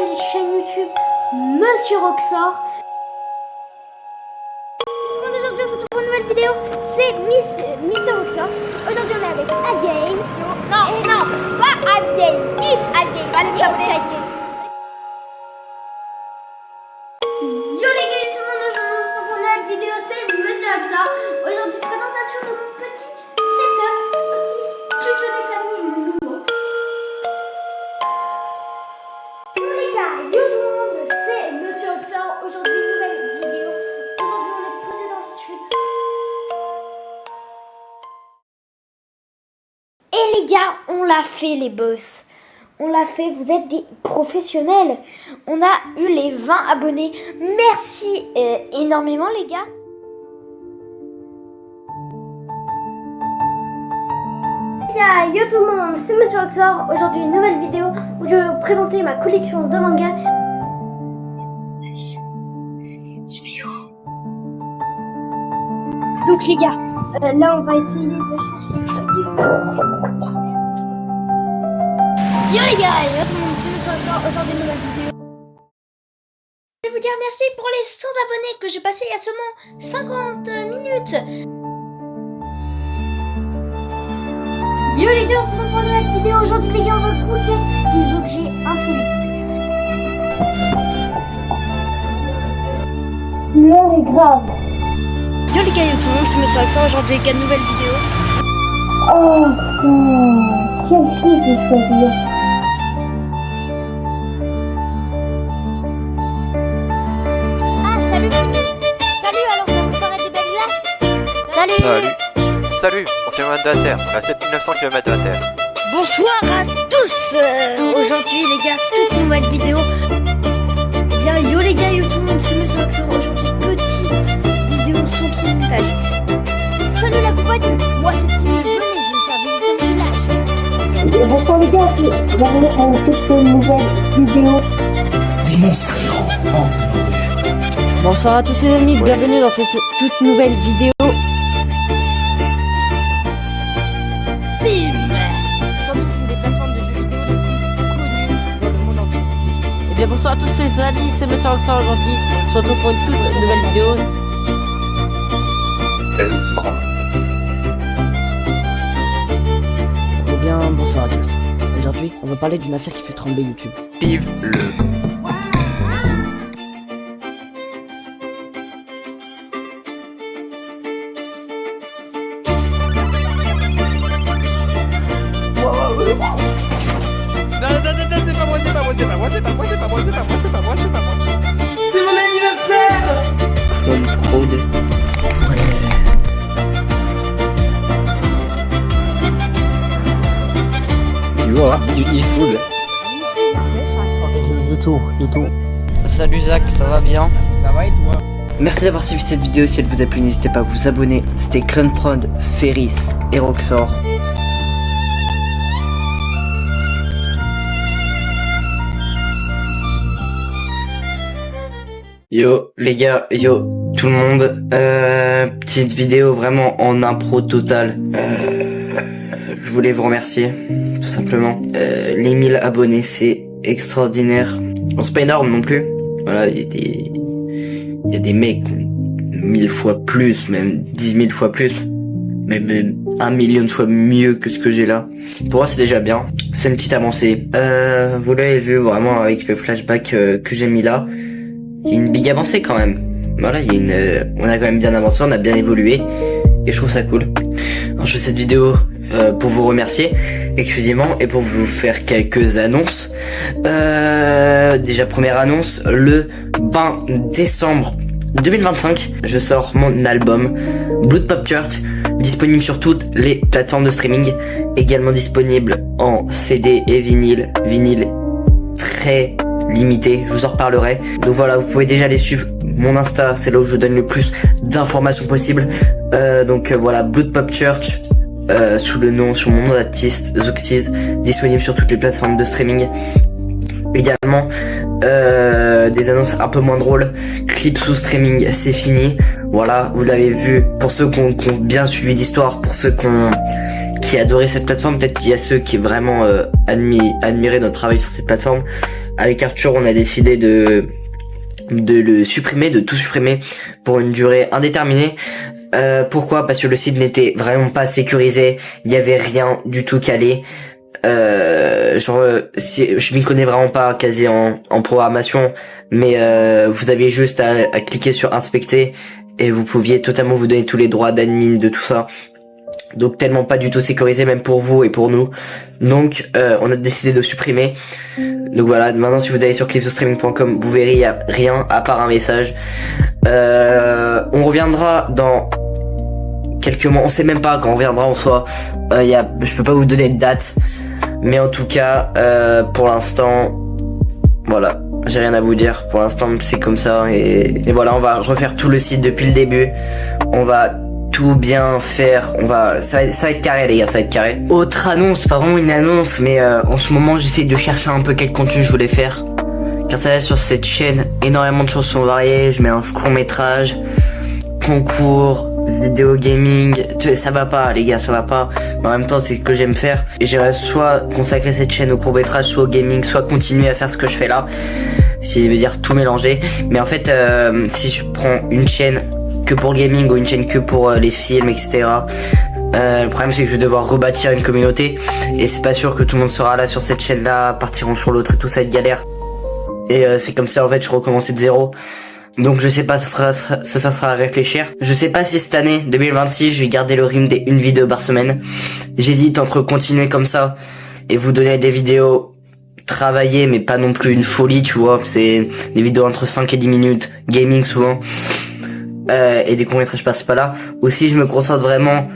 nouvelle chaîne YouTube Monsieur Roxor. Aujourd'hui on se retrouve pour une nouvelle vidéo, c'est Mr Roxor. Aujourd'hui on est avec Adgame. Non, pas Adgame, it's Adgame. Allez vous abonner. Yo les gars, tout le monde, aujourd'hui on se retrouve pour une nouvelle vidéo, c'est Monsieur Roxor. Aujourd'hui présentation de mon petit setup, petit studio de famille nouveau. Yo les gars, yo tout le monde, c'est Monsieur Roxor. Aujourd'hui nouvelle vidéo. Aujourd'hui on est posé dans le studio. Et les gars, on l'a fait les boss. On l'a fait, vous êtes des professionnels. On a eu les 20 abonnés. Merci énormément les gars. Les gars, yo tout le monde, c'est Monsieur Roxor. Aujourd'hui une nouvelle vidéo où je vais vous présenter ma collection de mangas. Donc les gars, là on va essayer de chercher. Yo les gars, yo tout le monde, c'est Monsieur Roxor. Aujourd'hui une nouvelle vidéo. Je vais vous dire merci pour les 100 abonnés que j'ai passé il y a seulement 50 minutes. Yo les gars, on se retrouve pour une nouvelle vidéo. Aujourd'hui les gars, on va goûter des objets insolites. L'heure est grave. Yo les gars, yo tout le monde, c'est Monsieur Roxor. Aujourd'hui, une nouvelle vidéo. Oh putain, quel film je vais choisir. Ah salut Timmy. Salut, alors t'as préparé des belles glaces? Salut, on tient loin de la Terre, on est à 7900 km de la Terre. Bonsoir à tous. Aujourd'hui, les gars, toute nouvelle vidéo. Eh bien, yo les gars, yo tout le monde, c'est Monsieur Roxor. Aujourd'hui, petite vidéo sans trop de montage. Salut la compagnie, moi c'est Timmy. Venez, je vais faire visiter mon village. Bonsoir les gars, bienvenue à toute nouvelle vidéo. Bonsoir à tous les amis, bienvenue dans cette toute nouvelle vidéo. Team. Sans doute une des plateformes de jeux vidéo les plus connues dans le monde entier. Et bien bonsoir à tous les amis, c'est Monsieur Roxor aujourd'hui. On se retrouve pour une toute nouvelle vidéo. Eh bien bonsoir à tous. Aujourd'hui, on va parler d'une affaire qui fait trembler YouTube. Non, c'est pas moi. C'est mon anniversaire! Clone Prod. Tu vois, il foule. Du tout. Salut Zach, ça va bien? Ça va et toi? Merci d'avoir suivi cette vidéo. Si elle vous a plu, n'hésitez pas à vous abonner. C'était Clone Prod, Ferris et Roxor. Yo les gars, yo tout le monde, petite vidéo vraiment en impro totale. Je voulais vous remercier, tout simplement. Les 1000 abonnés, c'est extraordinaire. Bon, c'est pas énorme non plus. Voilà, il y a des mecs qui ont 1000 fois plus, même 10 000 fois plus, même 1 million de fois mieux que ce que j'ai là. Pour moi, c'est déjà bien. C'est une petite avancée. Vous l'avez vu vraiment avec le flashback que j'ai mis là. Il y a une big avancée quand même. Voilà, on a quand même bien avancé, on a bien évolué. Et je trouve ça cool. Alors je fais cette vidéo pour vous remercier exclusivement et pour vous faire quelques annonces. Déjà première annonce, le 20 décembre 2025, je sors mon album Blood Pop Church, disponible sur toutes les plateformes de streaming, également disponible en CD et vinyle très limité, je vous en reparlerai. Donc voilà, vous pouvez déjà aller suivre mon Insta, c'est là où je vous donne le plus d'informations possibles. Donc voilà, Blood Pop Church, sous mon nom d'artiste, Zoxiz, disponible sur toutes les plateformes de streaming. Également, des annonces un peu moins drôles, clips sous streaming, c'est fini. Voilà, vous l'avez vu, pour ceux qui ont bien suivi l'histoire, pour ceux qui adoraient cette plateforme, peut-être qu'il y a ceux qui vraiment admiraient notre travail sur cette plateforme. avec Arthur, on a décidé de le supprimer, de tout supprimer pour une durée indéterminée. Pourquoi? Parce que le site n'était vraiment pas sécurisé, il y avait rien du tout calé. Si, je m'y connais vraiment pas quasi en programmation, mais vous aviez juste à cliquer sur inspecter et vous pouviez totalement vous donner tous les droits d'admin de tout ça. Donc tellement pas du tout sécurisé même pour vous et pour nous. Donc on a décidé de supprimer. Donc voilà, maintenant si vous allez sur clipsostreaming.com, vous verrez il y a rien à part un message. On reviendra dans quelques mois, on sait même pas quand on reviendra en soi. Je peux pas vous donner de date, mais en tout cas pour l'instant voilà, j'ai rien à vous dire. Pour l'instant c'est comme ça et voilà, on va refaire tout le site depuis le début. On va tout bien faire, ça va être carré les gars, ça va être carré. Autre annonce, pas vraiment une annonce, mais en ce moment j'essaie de chercher un peu quel contenu je voulais faire. Car ça va sur cette chaîne, énormément de choses sont variées, je mélange court-métrage, concours, vidéo gaming, ça va pas les gars, ça va pas, mais en même temps c'est ce que j'aime faire. Et j'aimerais soit consacrer cette chaîne au court-métrage, soit au gaming, soit continuer à faire ce que je fais là, si veut dire tout mélanger. Mais en fait si je prends une chaîne que pour le gaming ou une chaîne que pour les films, etc. Le problème c'est que je vais devoir rebâtir une communauté et c'est pas sûr que tout le monde sera là sur cette chaîne là, partiront sur l'autre et tout ça va être galère. Et c'est comme ça en fait je recommençais de zéro. Donc je sais pas, ça sera à réfléchir. Je sais pas si cette année 2026 je vais garder le rythme des une vidéo par semaine. J'hésite entre continuer comme ça et vous donner des vidéos travaillées mais pas non plus une folie, tu vois. C'est des vidéos entre 5 et 10 minutes, gaming souvent. Et des courts-métrages par-ci par-là. Aussi je me concentre vraiment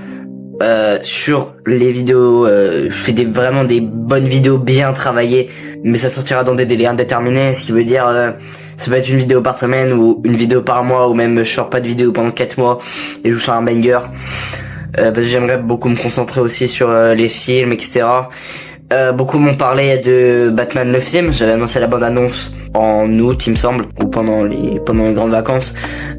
sur les vidéos, je fais vraiment des bonnes vidéos bien travaillées, mais ça sortira dans des délais indéterminés, ce qui veut dire ça peut être une vidéo par semaine ou une vidéo par mois, ou même je sors pas de vidéo pendant 4 mois et je sors un banger, parce que j'aimerais beaucoup me concentrer aussi sur les films, etc. Beaucoup m'ont parlé de Batman 9ème, j'avais annoncé la bande annonce en août il me semble, ou pendant les grandes vacances.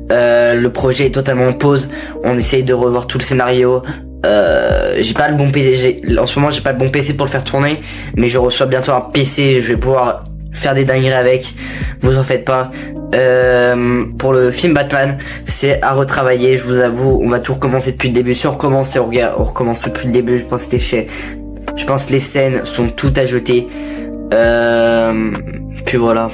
Le projet est totalement en pause, on essaye de revoir tout le scénario. J'ai pas le bon PC, en ce moment j'ai pas le bon PC pour le faire tourner, mais je reçois bientôt un PC, je vais pouvoir faire des dingueries avec, vous en faites pas. Pour le film Batman, c'est à retravailler, je vous avoue, on va tout recommencer depuis le début. Si on recommence, on recommence depuis le début, je pense que les scènes sont toutes à jeter. Puis voilà.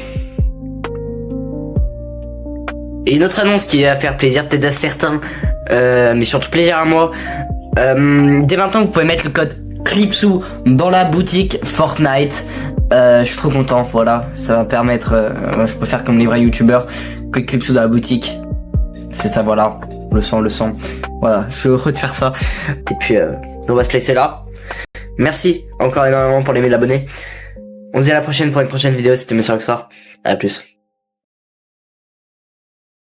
Et une autre annonce qui va faire plaisir peut-être à certains, mais surtout plaisir à moi. Dès maintenant vous pouvez mettre le code CLIPSOU dans la boutique Fortnite. Je suis trop content, voilà, ça va permettre, je peux faire comme les vrais youtubeurs, code CLIPSOU dans la boutique. C'est ça, voilà, le sang. Voilà, je suis heureux de faire ça. Et puis on va se laisser là. Merci encore énormément pour les 1000 abonnés. On se dit à la prochaine pour une prochaine vidéo, c'était Monsieur Rockstar. À plus.